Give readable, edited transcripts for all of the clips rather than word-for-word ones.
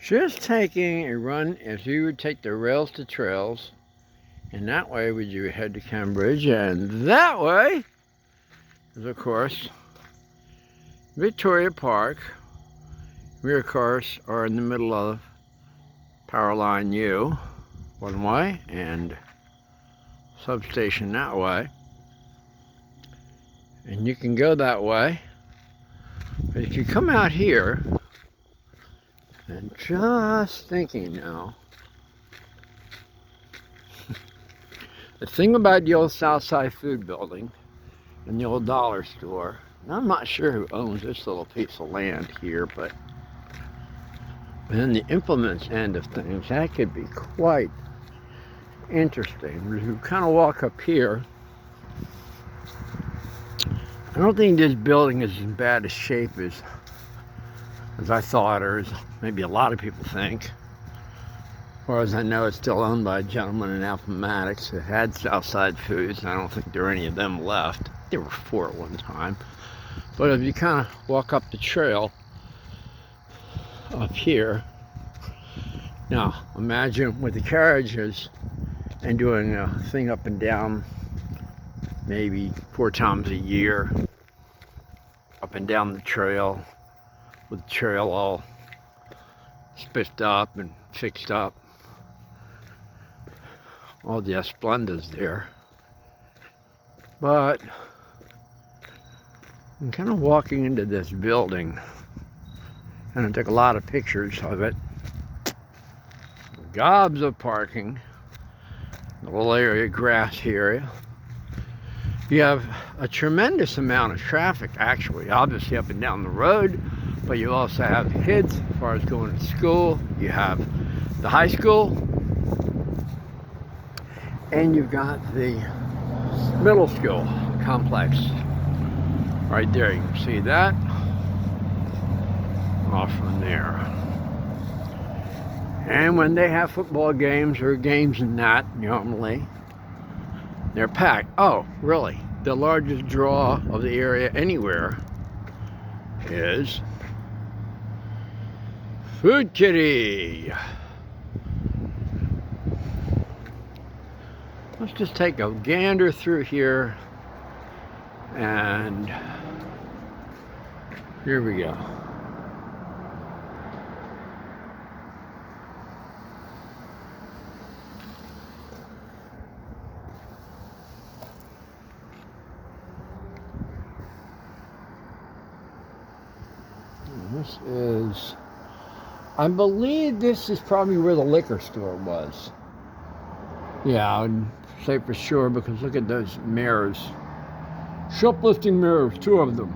Just taking a run as you would take the rails to trails, and that way would you head to Cambridge, and that way is of course Victoria Park. We of course are in the middle of power line U one way and substation that way, and you can go that way. But if you come out here, and just thinking now, the thing about the old Southside food building and the old dollar store, and I'm not sure who owns this little piece of land here, but then the implements end of things, that could be quite interesting. You kind of walk up here. I don't think this building is as bad a shape as I thought, or as maybe a lot of people think. As far as I know, it's still owned by a gentleman in Appomattox that had Southside Foods, and I don't think there are any of them left. There were 4 at one time. But if you kind of walk up the trail up here, now imagine with the carriages and doing a thing up and down maybe 4 times a year, up and down the trail, with the trail all spiffed up and fixed up. All the Esplendas there. But I'm kind of walking into this building, and I took a lot of pictures of it. Gobs of parking, the little area, grassy area. You have a tremendous amount of traffic, actually, obviously up and down the road, but you also have kids as far as going to school. You have the high school, and you've got the middle school complex right there. You can see that off from there. And when they have football games or games in that, normally they're packed. Oh, really? The largest draw of the area anywhere is Food Kitty. Let's just take a gander through here, and here we go. This is, I believe this is probably where the liquor store was. Yeah, I would say for sure, because look at those mirrors. Shoplifting mirrors, 2 of them.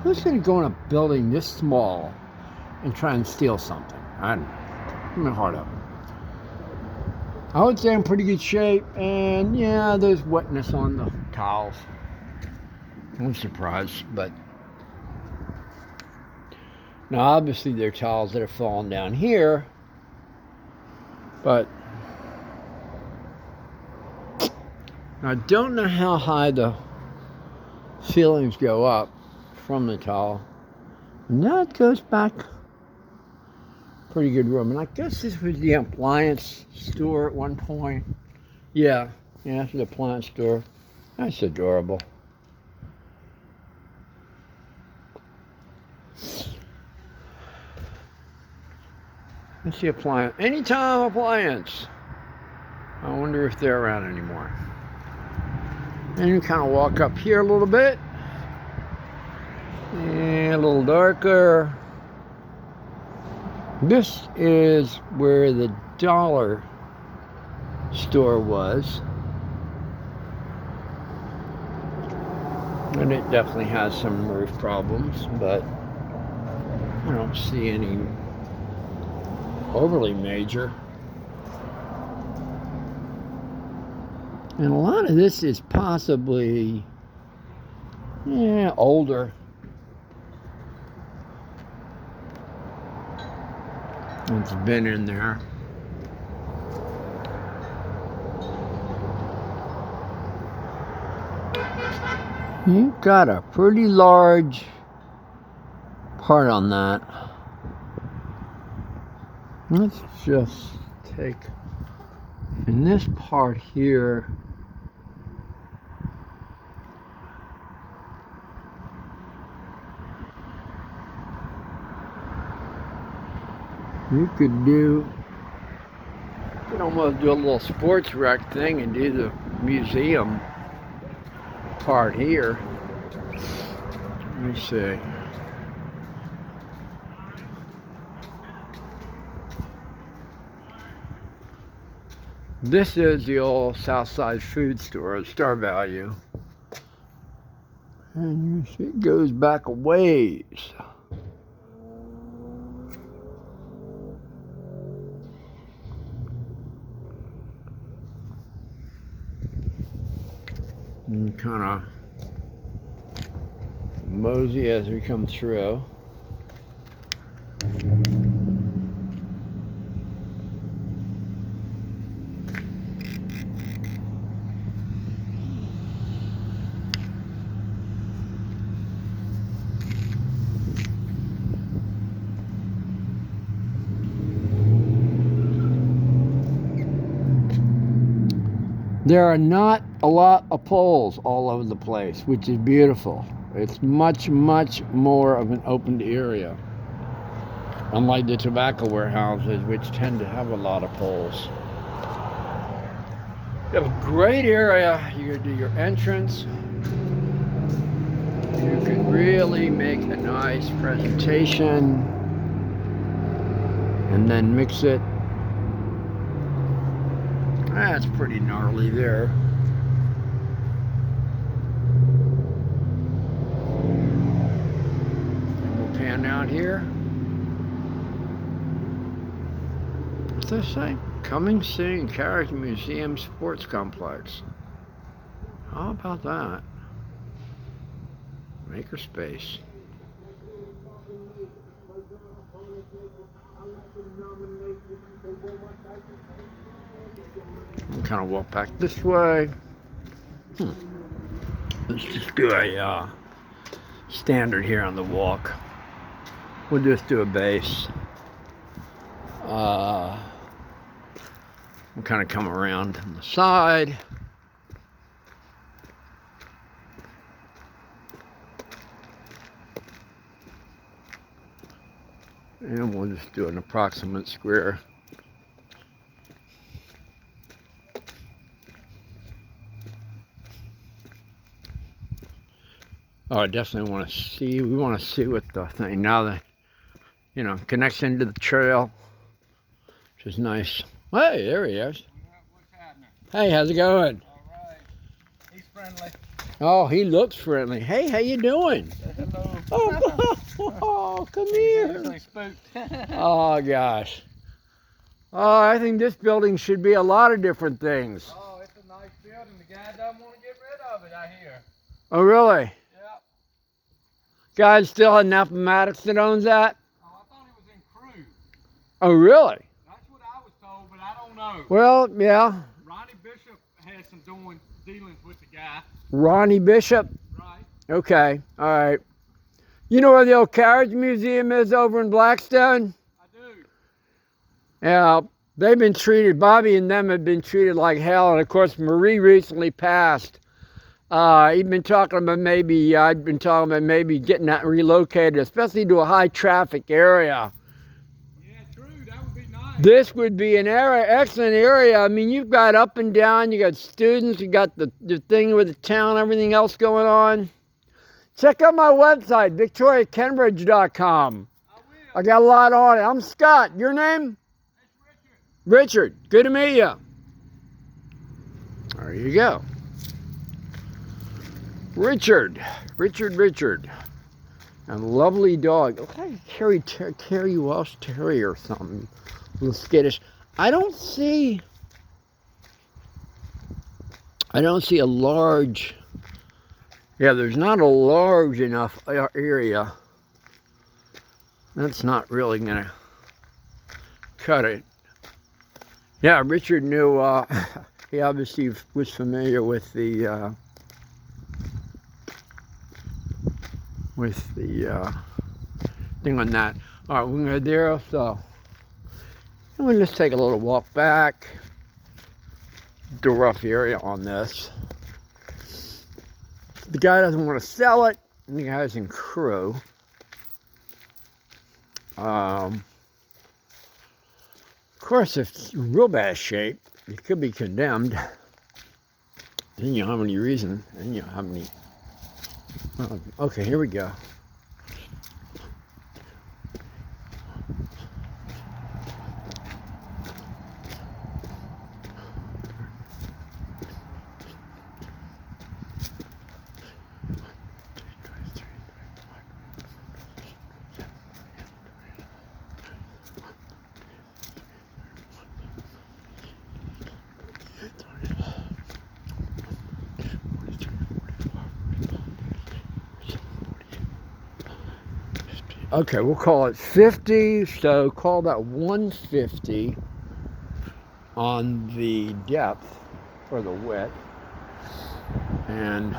Who's going to go in a building this small and try and steal something? I don't know. I'm hard up. I would say I'm in pretty good shape, and yeah, there's wetness on the towels. I'm surprised, but now obviously there are towels that are falling down here, but I don't know how high the ceilings go up from the towel. And that goes back pretty good room. And I guess this was the appliance store at one point. Yeah, it's the appliance store. That's adorable. Let's see, appliance. Anytime appliance. I wonder if they're around anymore. And you kind of walk up here a little bit. And a little darker. This is where the dollar store was. And it definitely has some roof problems, but I don't see any overly major. And a lot of this is possibly, older. It's been in there. You've got a pretty large part on that. Let's just take, in this part here, you could almost do a little sports rec thing and do the museum part here. Let me see. This is the old Southside food store, Star Value. And you see it goes back a ways. And kind of mosey as we come through. There are not a lot of poles all over the place, which is beautiful. It's much, much more of an open area, unlike the tobacco warehouses, which tend to have a lot of poles. You have a great area. You can do your entrance. You can really make a nice presentation and then mix it. That's pretty gnarly there. And we'll pan out here. What's this say? Coming soon, Carriage Museum Sports Complex. How about that? Makerspace. We'll kind of walk back this way. Let's just do a standard here on the walk. We'll just do a base. We'll kind of come around on the side. And we'll just do an approximate square. Oh, I definitely want to see, we want to see what the thing, now that, you know, connects into the trail, which is nice. Hey, there he is. What's happening? Hey, how's it going? All right. He's friendly. Oh, he looks friendly. Hey, how you doing? Hello. Oh, come here. He's spooked. Oh, gosh. Oh, I think this building should be a lot of different things. Oh, it's a nice building. The guy doesn't want to get rid of it, I hear. Oh, really? Yep. Guy still in Appomattox that owns that? Oh, I thought he was in Crew. Oh, really? That's what I was told, but I don't know. Well, yeah. Ronnie Bishop had some dealings with the guy. Ronnie Bishop? Right. Okay, all right. You know where the old Carriage Museum is over in Blackstone? I do. Yeah, they've been treated, Bobby and them have been treated like hell. And of course, Marie recently passed. I'd been talking about maybe getting that relocated, especially to a high traffic area. Yeah, true. That would be nice. This would be an excellent area. I mean, you've got up and down, you got students, you got the thing with the town, everything else going on. Check out my website, victoriakenbridge.com. I will. I got a lot on it. I'm Scott. Your name? It's Richard. Richard. Good to meet you. There you go. Richard. And lovely dog. Look like a Kerry Welsh Terrier or something. A little skittish. I don't see a large, yeah, there's not a large enough area. That's not really gonna cut it. Yeah, Richard knew, he obviously was familiar with the thing on that. All right, we're gonna go there, so And we'll just take a little walk back. The rough area on this. The guy doesn't want to sell it. And the guy's in crew. Of course, if it's in real bad shape, it could be condemned. Then you don't have any reason. Then you don't have any. Okay, here we go. Okay, we'll call it 50, so call that 150 on the depth or the width. And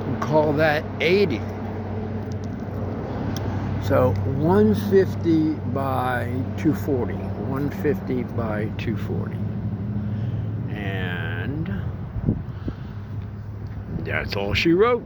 we'll call that 80. So 150 by 240. 150 by 240. And that's all she wrote.